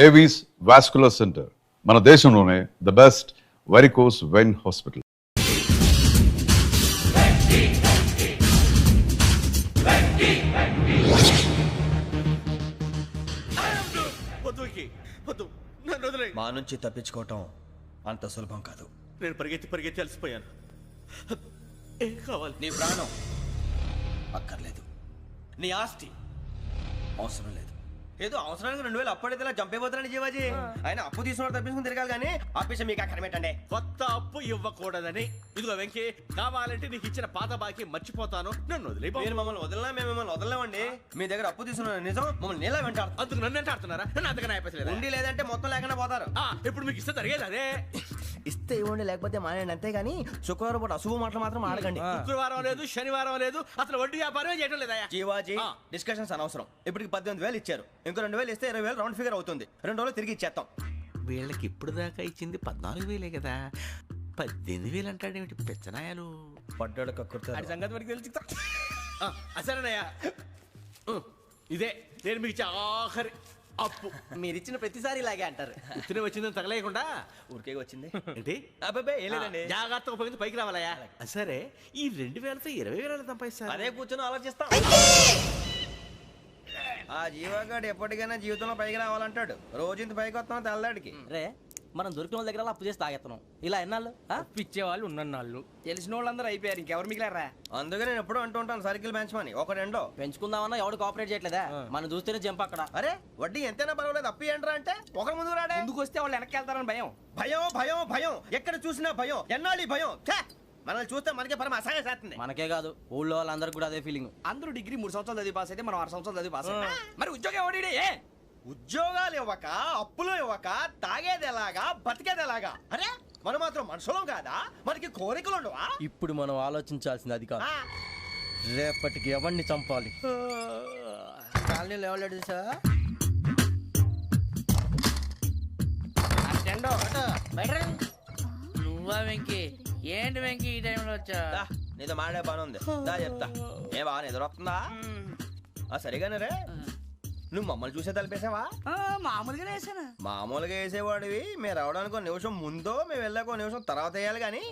Avis vascular centre మన దేశంలోనే the best varicose vein hospital. మా నుంచి తప్పించుకోవటం అంత సులభం కాదు. నేను పరిగెత్తి అలసిపోయాను. ఏం కావాలి? నీ ప్రాణం అక్కర్లేదు, నీ ఆస్తి అవసరం లేదు. ఏదో అవసరానికి 2000 అప్పుడైతే ఇలా చంపేపోతానని జీవాజీ. ఆయన అప్పు తీసుకున్న తప్పించుకుని తిరగాలి కానీ ఆపేసి మీకు అక్కడ పెట్టండి. కొత్త అప్పు ఇవ్వకూడదని. ఇదిగో వెంకీ, కావాలంటే నీకు ఇచ్చిన పాత బాకీ మర్చిపోతాను, నన్ను వదిలే. మీరు మమ్మల్ని వదలనా? మేము మిమ్మల్ని వదలలేమండి. మీ దగ్గర అప్పు తీసుకున్న నిజం మమ్మల్ని నీలా వెంటాడు. అందుకు నన్ను ఎంత ఆడుతున్నారా? నన్ను అంతగా నాయపసలేదు. ఉండి లేదంటే మొత్తం లేకుండా పోతారు. ఇప్పుడు మీకు ఇస్తే జరిగేది అదే. ఇస్తే ఇవ్వండి, లేకపోతే మానేయండి, అంతేగాని శుక్రవారం పూట అశుభ మాటలు మాత్రం ఆడకండి. శుక్రవారం లేదు, శనివారం లేదు, అసలు వడ్డీ వ్యాపారమే చేయడం లేదా? జీవాజీ, డిస్కషన్స్ అనవసరం. ఇప్పటికి 18,000 ఇచ్చారు, ఇంకో 2,000 ఇస్తే 20,000 రౌండ్ ఫిగర్ అవుతుంది. 2 రోజులు తిరిగి ఇచ్చేస్తాం. వీళ్ళకి ఇప్పుడు దాకా ఇచ్చింది 14,000 కదా, 18,000 అంటాడేమిటి పెచ్చనాయాలు? పడ్డాడు కక్కుర్తాడు. సంగతి వరకు తెలిసి అసలేనయ్యా, ఇదే నేను మీకు ఇచ్చే ఆఖరి అప్పు. మీరిచ్చిన ప్రతిసారి ఇలాగే అంటారు. ఇతనే వచ్చిందని తగలేయకుండా ఊరికే వచ్చింది ఏంటి? అబ్బాయి ఏం లేదండి. జాగ్రత్తగా ఉపయోగించి పైకి రావాలయ్యా. సరే, ఈ 2,000తో 20,000 సంపాదిస్తారు. అదే కూర్చొని ఆలోచిస్తాం. ఆ జీవగాడు ఎప్పటికైనా జీవితంలో పైకి రావాలంటాడు. రోజు ఇంత పైకి వస్తాం తెల్లడికి. రే, మనం దొరికిన వాళ్ళ దగ్గర అప్పు చేసి తాగెత్తనం. ఇలా ఎన్నాళ్ళు పిచ్చేవాళ్ళు ఉన్నన్నాళ్ళు తెలిసిన వాళ్ళందరూ అయిపోయారు, ఇంకెవరు మిగిలారా? అందుకే నేను ఎప్పుడు అంటూ ఉంటాను, సర్కిల్ బెంచ్ మని ఒక రెండో పెంచుకుందామన్నా ఎవడు కోఆపరేట్ చేయట్లేదా? మనం చూస్తేనే జంప్ అక్కడ. అరే వడ్డీ ఎంతైనా పర్వాలేదు, అప్పు ఏంట్రా అంటే ఒకరి ముందు రాడే. ముందుకు వస్తే వాళ్ళు వెనక్కి వెళ్తారని భయం. భయం భయం భయం, ఎక్కడ చూసినా భయం. ఎన్నాళ్ళు ఈ భయం? మనల్ని చూస్తే మనకే పరమ అసహాయం చేస్తుంది. మనకే కాదు, ఊళ్ళో వాళ్ళందరికీ కూడా అదే ఫీలింగ్. అందరూ డిగ్రీ 3 సంవత్సరాలు చదివి పాస్ అయితే మనం 6 సంవత్సరాలు చదివి పాస్ అయ్యాం. మరి ఉద్యోగం ఎవడి? ఉద్యోగాలు ఇవ్వక, అప్పులు ఇవ్వక, తాగేది ఎలాగా, బతికేది ఎలాగా? అరే మనం మాత్రం మనుషులం కాదా? మనకి కోరికలు ఉండవా? ఇప్పుడు మనం ఆలోచించాల్సింది అది కాదు, రేపటికి ఎవరిని చంపాలి. కాలనీలో ఎవరు సార్? నువ్వా వెంకీ? ఏంటి వెంకీ ఈ టైంలో వచ్చా? నీతో మాడే పని ఉంది, దా చెప్తా. ఏ బాగా నిద్రొస్తుందా? సరిగానే రే, నువ్వు మమ్మల్ని చూసే తలిపేసావా? మామూలుగానే వేసాను. మామూలుగా వేసేవాడివి. మేము రావడానికి 1 నిమిషం ముందో, మేము వెళ్ళాక 1 నిమిషం తర్వాత వేయాలి కానీ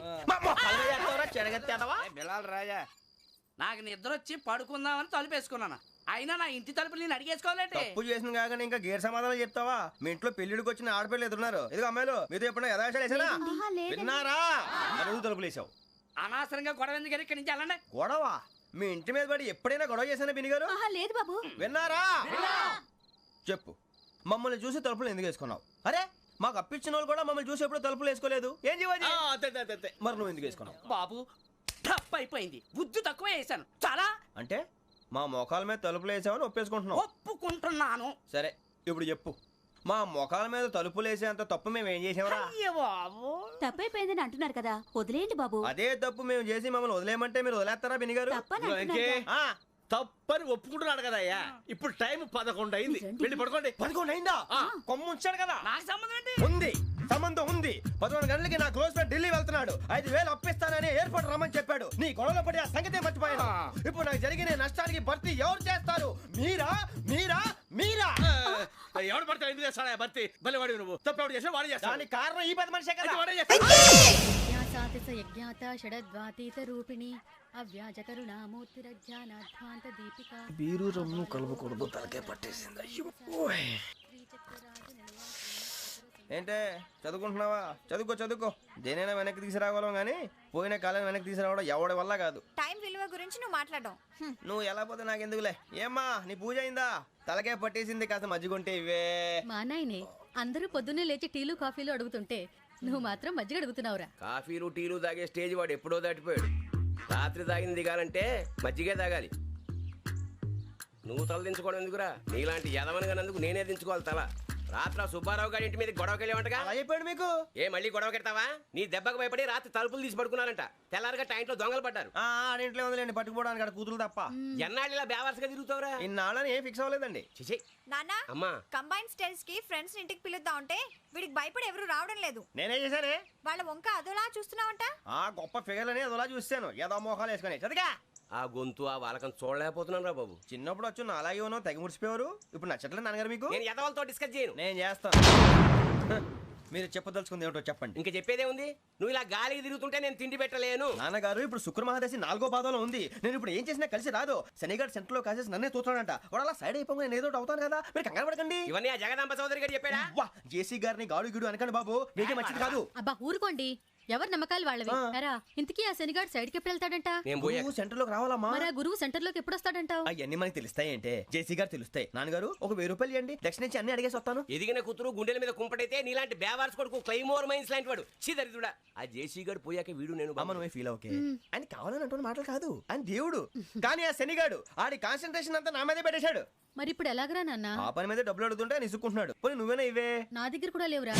బిలాల్ రాజా, నాకు నిద్ర వచ్చి పడుకుందామని తలుపేసుకున్నాను. అయినా నా ఇంటి తలుపులు నేను అడిగేసుకోవాలంటే. తప్పు చేసిన కాక ఇంకా గేర్ సమాధానం చెప్తావా? మీ ఇంట్లో పెళ్లిడికి వచ్చిన ఆడపిల్లలు ఎదురున్నారు. ఇదిగో అమ్మాయిలు, మీతో ఎప్పుడైనా యథాశాలు వేసానా? విన్నారా? అడుగు తలుపులు వేసావు. అనవసరంగా గొడవ ఎందుకు? ఇక్కడి నుంచి వెళ్ళండి. గొడవ? మీ ఇంటి మీద పడి ఎప్పుడైనా గొడవ చేశానా బిని గారు? లేదు బాబు. విన్నారా? చెప్పు, మమ్మల్ని చూసి తలుపులు ఎందుకు వేసుకున్నావు? అరే మాకు అప్పించిన వాళ్ళు కూడా మమ్మల్ని చూసి ఎప్పుడు తలుపులు వేసుకోలేదు. ఏం చేయాలి? మరి నువ్వు ఎందుకు వేసుకున్నావు? బాబు టప్ అయిపోయింది, బుద్ధి తక్కువ వేసాను చాలా. అంటే మా మోకాల మీద తలుపులు వేసామని ఒప్పేసుకుంటున్నావు? ఒప్పుకుంటున్నాను. సరే ఇప్పుడు చెప్పు, మా మొఖాల మీద తలుపులు వేసేంత తప్పు మేము ఏం చేసామరా? బాబు తప్పైపోయిందని అంటున్నారు కదా, వదిలేయండి బాబు. అదే తప్పు మేము చేసి మమ్మల్ని వదిలేయమంటే మీరు వదిలేస్తారా బినిగారు? తప్పని ఒప్పుకుంటున్నాడు కదా అయ్యా. ఇప్పుడు టైం 11 అయింది, వెళ్ళి పడుకోండి. 11 అయిందా? కొమ్ము ఉంచాడు కదా. నాకు సంబంధం ఏంటి? ఉంది, సంబంధం ఉంది. 11 గంటలకి నా క్లోజ్ ఫ్రెండ్ ఢిల్లీ వెళ్తున్నాడు. 5,000 అప్పిస్తానని ఎయిర్పోర్ట్ రమ్మని చెప్పాడు. నీ గొడవలో పడి ఆ సంగతే మర్చిపోయాను. ఇప్పుడు నాకు జరిగిన నష్టానికి భర్తీ ఎవరు చేస్తారు? మీరా మీరా మీరా? ఎవడు పడతావు? ఎందుకు చేస్తాడా భర్తీ? భలే వాడి నువ్వు. తప్పు ఎవడు చేసినా వాడే చేస్తాడు. దానికి కారణం ఈ 10 మనిషే కదా. యజ్ఞాత షడద్వాతీత రూపిణి అవ్యాజ కరుణామూర్తిరజ్ఞానాధ్వాంత దీపిక. బీరు రమ్ము కలపకూడదు, తలకే పట్టేసింది. ఏంటే చదువుకుంటున్నావా? చదువుకో చదువుకో. దేనైనా వెనక్కి తీసుకురావాలం కానీ పోయిన కాలం వెనక్కి తీసుకురావడం ఎవడి వల్ల కాదు. టైం విలువ గురించి నువ్వు మాట్లాడడం. నువ్వు ఎలా పోతే నాకెందుకులే. ఏమ్మా నీ పూజ అయిందా? తలకే పట్టేసింది, కాస్త మజ్జిగుంటే ఇవే. మా నాయనే అందరూ పొద్దున్నే లేచి టీలు కాఫీలు అడుగుతుంటే నువ్వు మాత్రం మజ్జిగ అడుగుతున్నావురా. కాఫీలు టీలు తాగే స్టేజ్ వాడు ఎప్పుడో దాటిపోయాడు. రాత్రి తాగింది దిగాలంటే మజ్జిగే తాగాలి. నువ్వు తల దించుకోవడం ఎందుకురా? నీలాంటి యదవనగానందుకు నేనే దించుకోవాలి తల. రాత్రి సుబ్బారావు గారి ఇంటి మీద గొడవకి వెళ్ళేవంటగా. అలా చెప్పాడు మీకు? ఏ మళ్ళీ గొడవ కెడతావా? నీ దెబ్బకు భయపడి రాత్రి తలుపులు తీసి పడుకున్నారంట. తెల్లారగా టైంట్లో దొంగలు పడ్డారు. ఆడింట్లో ఉందిలేండి, పట్టుకుపోవడానికి అక్కడ కూతురు తప్ప. ఎన్నాళ్ళు ఇలా బేవర్స్గా తిరుగుతావురా? ఇన్నాళ్ళని ఏం ఫిక్స్ అవ్వలేదండి. చిచి నాన్నా, అమ్మా, కంబైన్ స్టైల్స్ కి ఫ్రెండ్స్ ఇంటికి పిలుద్దాం అంటే వీడికి భయపడి ఎవరు రావడం లేదు. నేనే చేశానే. వాళ్ళ వంక అదోలా చూస్తున్నావంట. గొప్ప ఫిగర్లని అదోలా చూస్తాను. ఏదో మోహాలు వేసుకొని చదిగా ఆ గొంతు ఆ వాలకం చూడలేకపోతున్నాను రా బాబు. చిన్నప్పుడు వచ్చి నా అలాగే ఉన్నావు తెగ ముడిచిపోయారు. ఇప్పుడు నచ్చట్లేదు నాన్నగారు మీకు? నేను ఎదవలతో డిస్కస్ చేయను. నేను చేస్తాను. మీరు చెప్పదలుచుకుంది ఏమిటో చెప్పండి. ఇంకా చెప్పేదే ఉంది. నువ్వు ఇలా గాలికి తిరుగుతుంటే నేను తిండి పెట్టలేను. నాన్నగారు ఇప్పుడు శుక్ర మహాదశి 4వ పాదంలో ఉంది. నేను ఇప్పుడు ఏం చేసినా కలిసి రాదు. శనిగారు సెంటర్ లో కాసేసి నన్నే చూస్తున్నాడంట. వాడు అలా సైడ్ అయిపోయి నేను ఏదో ఒకటి అవుతాను కదా, మీరు కంగారు పడకండి. ఇవన్నీ ఆ జగదాంబ చౌదరి గారు చెప్పాడా? వా జేసీ గారిని గాడు గిడు అనకండి బాబు, మీకే మంచిది కాదు. అబ్బా ఊరుకోండి, ఎవరి నమ్మకాలు వాళ్ళవి. ఎరా ఇంతకీ ఆ శనిగాడు సైడ్ కి ఎప్పుడు వెళ్తాడంట? నేను పోయా. నువ్వు సెంటర్ లోకి రావాలమ్మా. మరి ఆ గురువు సెంటర్ లోకి ఎప్పుడు వస్తాడంటావు? అవన్నీ మనకి తెలుస్తాయి అంటే జేసీ గారు తెలుస్తాయి. నాన్నగారు ఒక 1000 రూపాయలు ఇవ్వండి, దక్షిణ నుంచి అన్ని అడిగేసి వస్తాను. ఎదిగిన కూతురు గుండెల మీద కుంపటైతే నీలాంటి బేవార్స్ కొడుకు క్లైమోర్ మైన్స్ లాంటి వాడు చీదరిదుడా. ఆ జేసీ గారు పోయాక వీడు నేను అమ్మ నువ్వే ఫీల్ ఓకే. ఆయన కావాలని అంటున్న మాటలు కాదు, ఆయన దేవుడు. కానీ ఆ శనిగాడు ఆడి కాన్సన్ట్రేషన్ అంతా నా మీదే పెట్టేశాడు. మరి ఇప్పుడు ఎలాగరా నాన్న? ఆ పని మీద డబ్బులు అడుగుతుంటే ఆయన ఇసుక్కుంటున్నాడు. పోనీ నువ్వేనా ఇవే? నా దగ్గర కూడా లేవురా.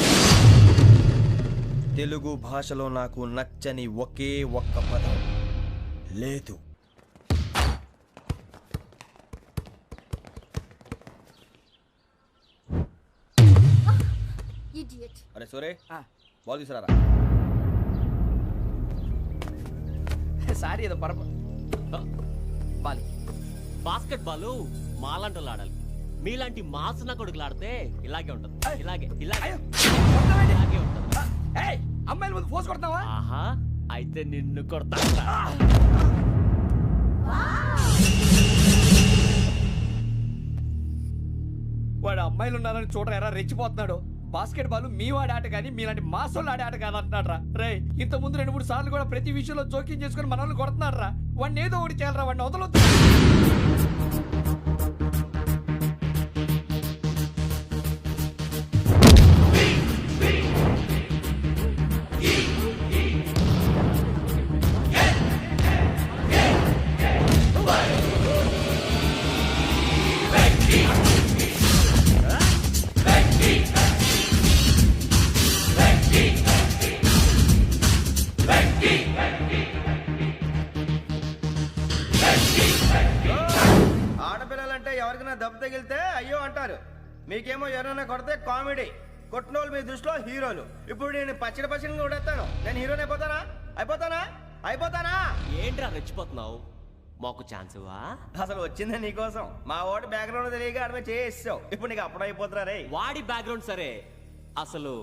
తెలుగు భాషలో నాకు నచ్చని ఒకే ఒక్క పదం లేదు. అరే సోరే బాల్ తీసుకురారా. సారీ ఏదో బాల్ బాస్కెట్ బాల్ మాలాంటి ఆడాలి. మీలాంటి మాసన కొడుకులు ఆడితే ఇలాగే ఉంటది. ఇలాగే ఇలాగే ఇలాగే ఉంటది. అమ్మాయిల ముందు ఫోర్స్ కొడతావా? ఆహా, అయితే నిన్ను కొడతా. వాడు అమ్మాయిలు ఉన్నారని చూడరా ఎలా రెచ్చిపోతున్నాడు. బాస్కెట్ బాల్ మీ వాడి ఆట కానీ మీలాంటి మాసోళ్ళు ఆడే ఆట కాదు అంటున్నాడు రా. రే ఇంత ముందు 2-3 సార్లు కూడా ప్రతి విషయంలో జోక్యం చేసుకుని మన వాళ్ళు కొడుతున్నాడు రా. వాడిని ఏదో ఒకటి చేయాలరా, వాడిని వదలొద్దు. ఆడపిల్లలంటే ఎవరికైనా దెబ్బ తగిలితే అయ్యో అంటారు, మీకేమో ఎవరైనా కొడితే కామెడీ. కొట్టిన వాళ్ళు మీ దృష్టిలో హీరోలు. ఇప్పుడు నేను పచ్చడి పచ్చడిగా కొడేస్తాను, నేను హీరోని అయిపోతానా? అయిపోతానా? ఏంట్రా రెచ్చిపోతున్నావు? మాకు ఛాన్స్ ఇవ్వా? అసలు వచ్చిందే నీకోసం. మా ఓటు బ్యాక్గ్రౌండ్ తెలియక ఆడమే చేసావు. ఇప్పుడు నీకు అప్పుడు అయిపోతున్నా రే. వాడి బ్యాక్గ్రౌండ్ సరే, అసలు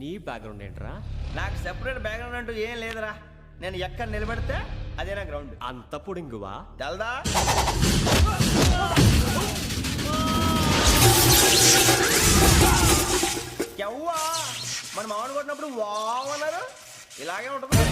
నీ బ్యాక్గ్రౌండ్ ఏంట్రా? నాకు సెపరేట్ బ్యాక్గ్రౌండ్ అంటూ ఏం లేదురా. నేను ఎక్కడ నిలబెడితే అదే నా గ్రౌండ్. అంత పొడింగువా? తెల్దా? ఎవ్వా మన మామిడి కొట్టినప్పుడు వావ్ అన్నారు, ఇలాగే ఉంటుంది.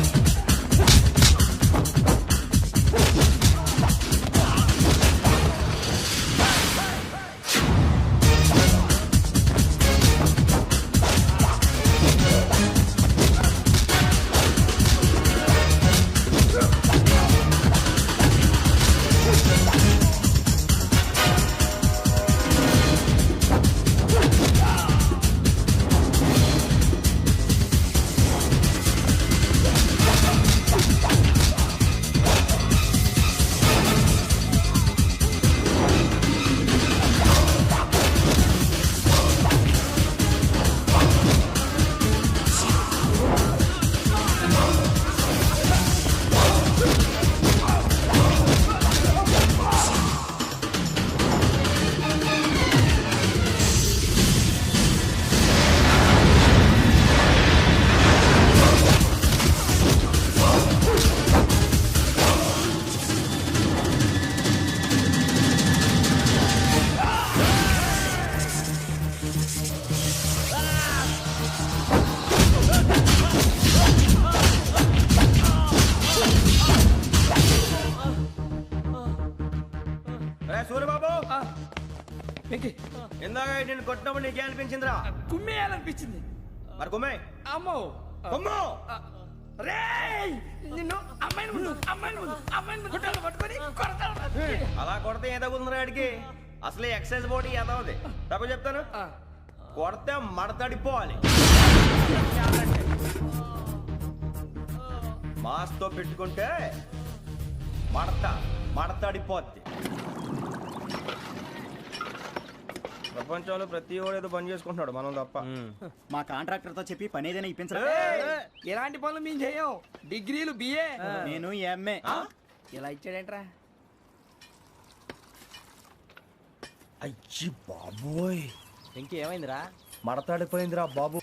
సూర్యబాబు, ఇందాక నేను కొట్టినప్పుడు నీకే అనిపించిందిరా? కుమ్మేయాలనిపించింది. మరి కుమ్మే. అమ్మో కుమ్ము. రేయ్ నిన్ను అమ్మాయిని ముందు గుడ్డలు పట్టుకొని కొడతాను. అలా కొడితే ఏ తగ్గుతుందిరా ఆడికి? అసలే ఎక్సైజ్ బాడీ ఏదవుది. తప్పు చెప్తాను, కొడితే మడతడిపోవాలి. మాస్తో పెట్టుకుంటే మడతడిపోద్ది. ప్రపంచంలో ప్రతి వాడు ఏదో పని చేసుకుంటున్నాడు, మనం తప్ప. మా కాంట్రాక్టర్ తో చెప్పి పని ఏదైనా ఇప్పించరా? ఎలాంటి పనులు మేము చేయం. డిగ్రీలు బిఏ, నేను ఎంఏ. ఇలా ఇచ్చాడేంట్రా? అయ్యి బాబోయ్, ఇంకేమైందిరా? మడతాడిపోయిందిరా బాబు.